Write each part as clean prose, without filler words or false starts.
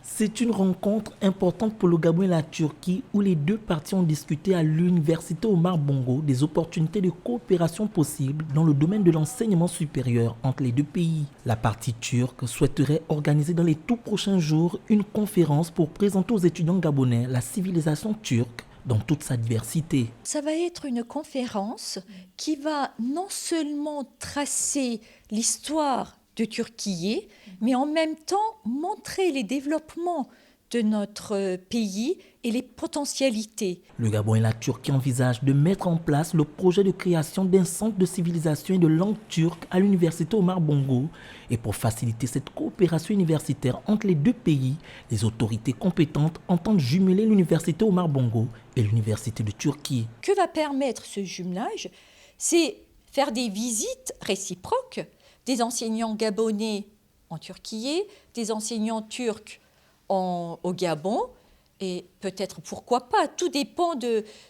C'est une rencontre importante pour le Gabon et la Turquie où les deux parties ont discuté à l'université Omar Bongo des opportunités de coopération possibles dans le domaine de l'enseignement supérieur entre les deux pays. La partie turque souhaiterait organiser dans les tout prochains jours une conférence pour présenter aux étudiants gabonais la civilisation turque dans toute sa diversité. Ça va être une conférence qui va non seulement tracer l'histoire de Turquie, mais en même temps montrer les développements de notre pays et les potentialités. Le Gabon et la Turquie envisagent de mettre en place le projet de création d'un centre de civilisation et de langue turque à l'université Omar Bongo. Et pour faciliter cette coopération universitaire entre les deux pays, les autorités compétentes entendent jumeler l'université Omar Bongo et l'université de Turquie. Que va permettre ce jumelage? C'est faire des visites réciproques des enseignants gabonais en Turquie, des enseignants turcs au Gabon, et peut-être pourquoi pas, tout dépend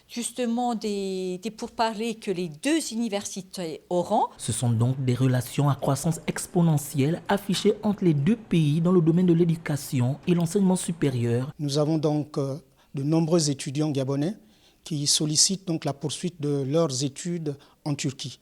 justement des pourparlers que les deux universités auront. Ce sont donc des relations à croissance exponentielle affichées entre les deux pays dans le domaine de l'éducation et l'enseignement supérieur. Nous avons donc de nombreux étudiants gabonais qui sollicitent donc la poursuite de leurs études en Turquie.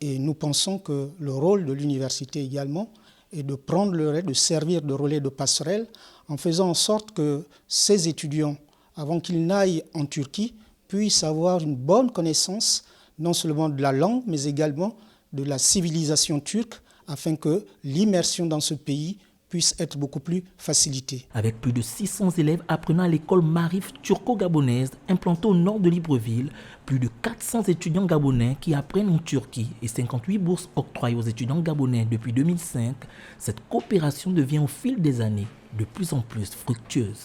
Et nous pensons que le rôle de l'université également est de prendre le relais, de servir de relais de passerelle en faisant en sorte que ces étudiants, avant qu'ils n'aillent en Turquie, puissent avoir une bonne connaissance non seulement de la langue, mais également de la civilisation turque, afin que l'immersion dans ce pays puisse être beaucoup plus facilitée. Avec plus de 600 élèves apprenant à l'école Marif turco-gabonaise implantée au nord de Libreville, plus de 400 étudiants gabonais qui apprennent en Turquie et 58 bourses octroyées aux étudiants gabonais depuis 2005, cette coopération devient au fil des années de plus en plus fructueuse.